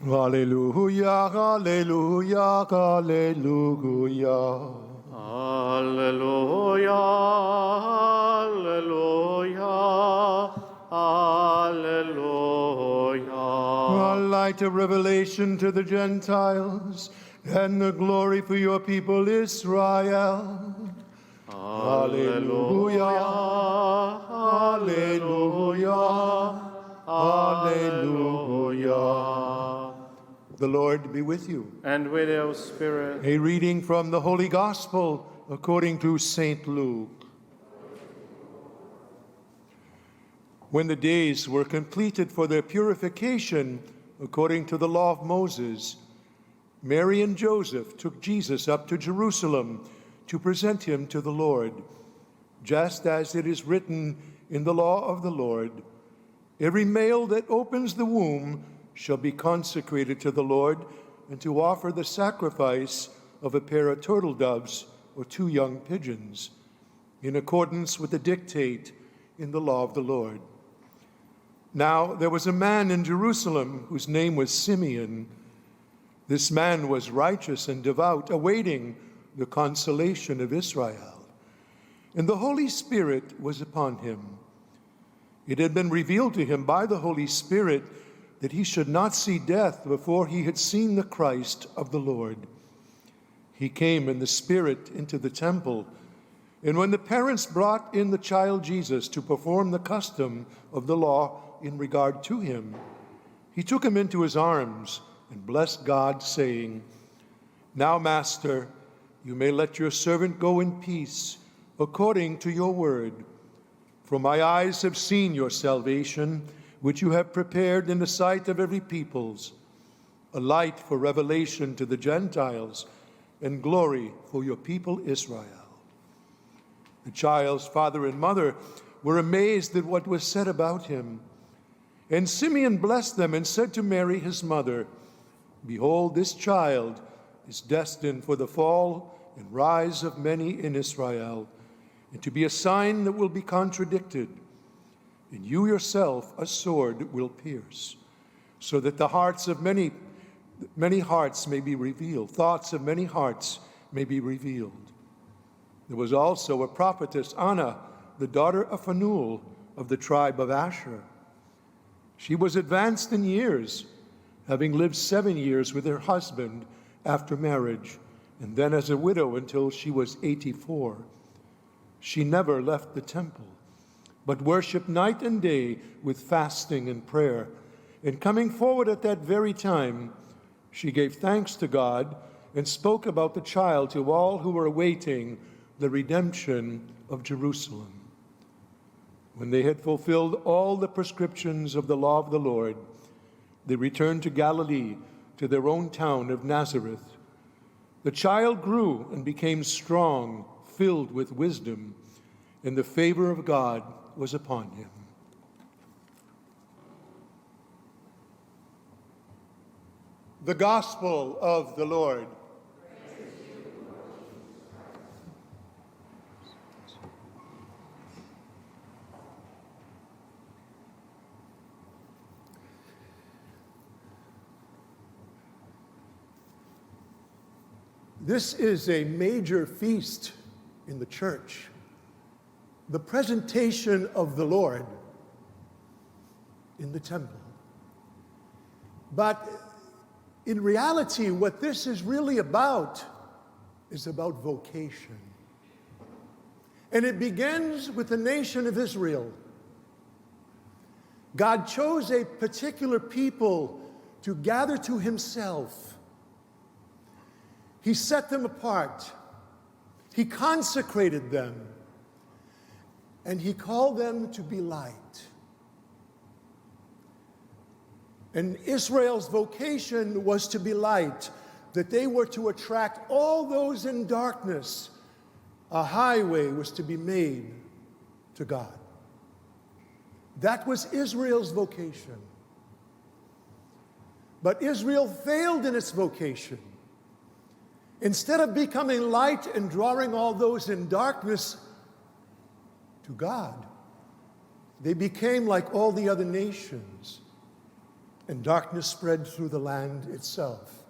Hallelujah, hallelujah, hallelujah. Alleluia, alleluia, alleluia. A light of revelation to the Gentiles, and the glory for your people Israel. Hallelujah, hallelujah, hallelujah. The Lord be with you. And with your spirit. A reading from the Holy Gospel according to St. Luke. When the days were completed for their purification according to the law of Moses, Mary and Joseph took Jesus up to Jerusalem to present him to the Lord, just as it is written in the law of the Lord. Every male that opens the womb shall be consecrated to the Lord, and to offer the sacrifice of a pair of turtle doves or 2 young pigeons, in accordance with the dictate in the law of the Lord. Now there was a man in Jerusalem whose name was Simeon. This man was righteous and devout, awaiting the consolation of Israel. And the Holy Spirit was upon him. It had been revealed to him by the Holy Spirit that he should not see death before he had seen the Christ of the Lord. He came in the Spirit into the temple, and when the parents brought in the child Jesus to perform the custom of the law in regard to him, he took him into his arms and blessed God, saying, "Now, Master, you may let your servant go in peace, according to your word. For my eyes have seen your salvation, which you have prepared in the sight of every peoples, a light for revelation to the Gentiles, and glory for your people Israel." The child's father and mother were amazed at what was said about him. And Simeon blessed them and said to Mary, his mother, "Behold, this child is destined for the fall and rise of many in Israel, and to be a sign that will be contradicted. And you yourself a sword will pierce, so that the hearts of many hearts may be revealed, thoughts of many hearts may be revealed." There was also a prophetess, Anna, the daughter of Phanuel of the tribe of Asher. She was advanced in years, having lived 7 years with her husband after marriage, and then as a widow until she was 84. She never left the temple, but worshiped night and day with fasting and prayer. And coming forward at that very time, she gave thanks to God and spoke about the child to all who were awaiting the redemption of Jerusalem. When they had fulfilled all the prescriptions of the law of the Lord, they returned to Galilee, to their own town of Nazareth. The child grew and became strong, filled with wisdom, and the favor of God was upon him. The Gospel of the Lord. This is a major feast in the church, the presentation of the Lord in the temple. But in reality, what this is really about is about vocation. And it begins with the nation of Israel. God chose a particular people to gather to himself. He set them apart. He consecrated them. And he called them to be light. And Israel's vocation was to be light, that they were to attract all those in darkness. A highway was to be made to God. That was Israel's vocation. But Israel failed in its vocation. Instead of becoming light and drawing all those in darkness to God, they became like all the other nations and darkness spread through the land itself.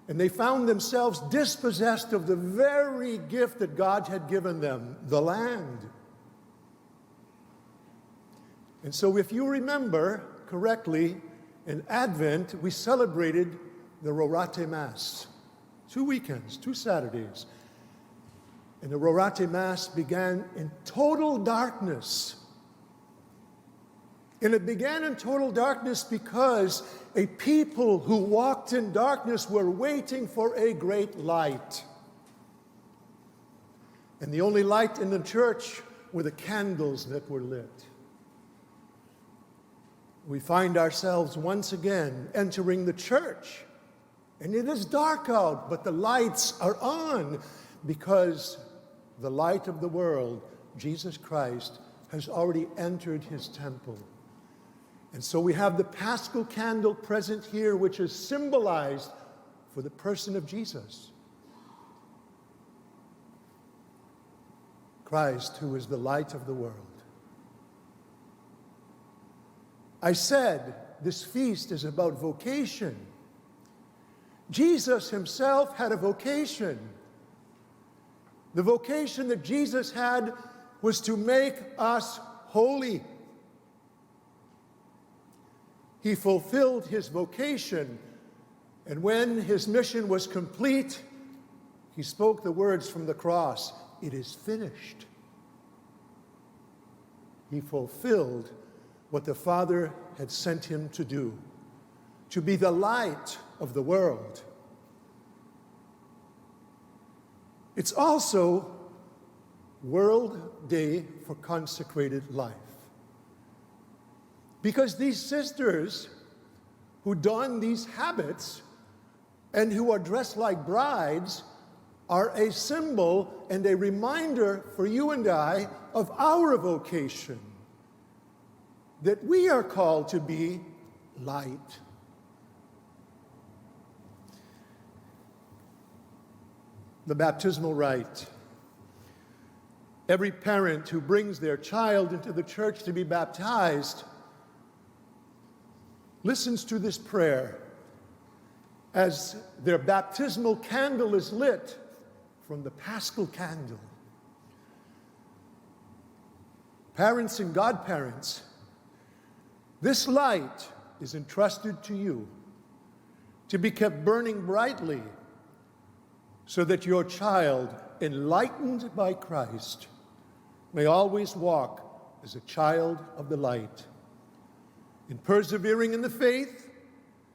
And they found themselves dispossessed of the very gift that God had given them, the land. And so if you remember correctly, in Advent, we celebrated the Rorate Mass. 2 weekends, 2 Saturdays. And the Rorate Mass began in total darkness. And it began in total darkness because a people who walked in darkness were waiting for a great light. And the only light in the church were the candles that were lit. We find ourselves once again entering the church. And it is dark out, but the lights are on because the light of the world, Jesus Christ, has already entered his temple. And so we have the Paschal Candle present here, which is symbolized for the person of Jesus. Christ, who is the light of the world. I said this feast is about vocation. Jesus himself had a vocation. The vocation that Jesus had was to make us holy. He fulfilled his vocation, and when his mission was complete, he spoke the words from the cross, "It is finished." He fulfilled what the Father had sent him to do, to be the light of the world. It's also World Day for Consecrated Life. Because these sisters who don these habits and who are dressed like brides are a symbol and a reminder for you and I of our vocation, that we are called to be light. The baptismal rite. Every parent who brings their child into the church to be baptized listens to this prayer as their baptismal candle is lit from the Paschal Candle. Parents and godparents, this light is entrusted to you to be kept burning brightly so that your child, enlightened by Christ, may always walk as a child of the light. And persevering in the faith,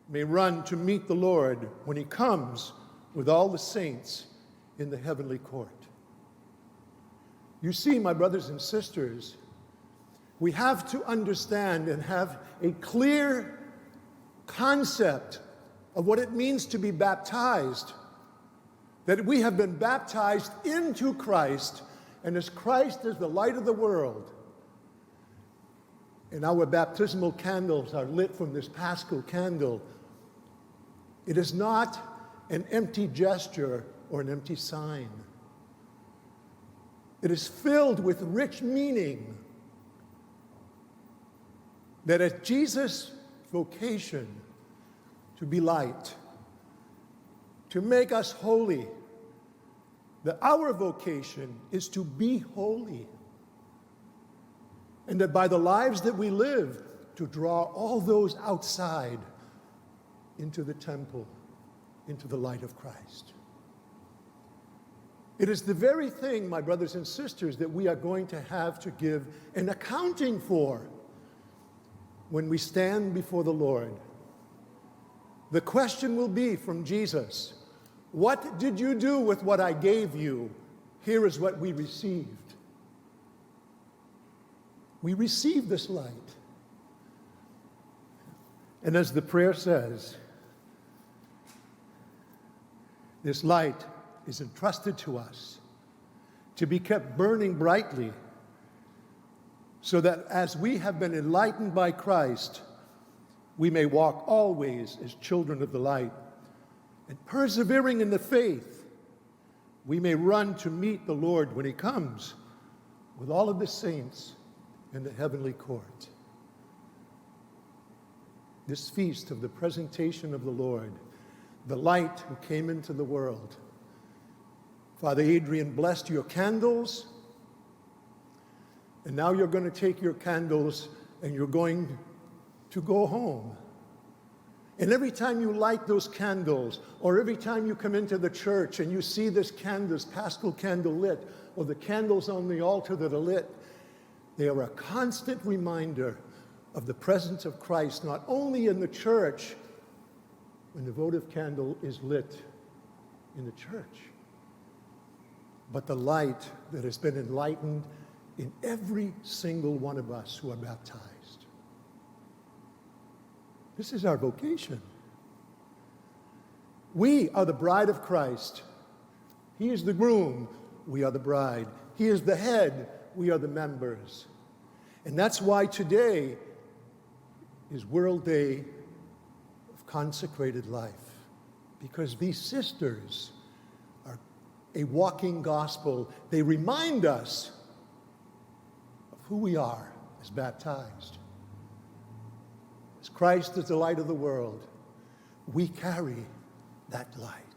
may run to meet the Lord when he comes with all the saints in the heavenly court. You see, my brothers and sisters, we have to understand and have a clear concept of what it means to be baptized, that we have been baptized into Christ, and as Christ is the light of the world, and our baptismal candles are lit from this Paschal Candle, it is not an empty gesture or an empty sign. It is filled with rich meaning that as Jesus' vocation to be light, to make us holy, that our vocation is to be holy. And that by the lives that we live, to draw all those outside into the temple, into the light of Christ. It is the very thing, my brothers and sisters, that we are going to have to give an accounting for when we stand before the Lord. The question will be from Jesus, what did you do with what I gave you? Here is what we received. We receive this light. And as the prayer says, this light is entrusted to us to be kept burning brightly so that as we have been enlightened by Christ, we may walk always as children of the light. And persevering in the faith, we may run to meet the Lord when he comes with all of the saints in the heavenly court. this feast of the presentation of the Lord, the light who came into the world. Father Adrian blessed your candles, and now you're going to take your candles and you're going to go home. And every time you light those candles, or every time you come into the church and you see this Paschal candle lit, or the candles on the altar that are lit, they are a constant reminder of the presence of Christ, not only in the church, when the votive candle is lit in the church, but the light that has been enlightened in every single one of us who are baptized. This is our vocation. We are the bride of Christ. He is the groom, we are the bride. He is the head, we are the members. And that's why today is World Day of Consecrated Life, because these sisters are a walking gospel. They remind us of who we are as baptized. As Christ is the light of the world, we carry that light.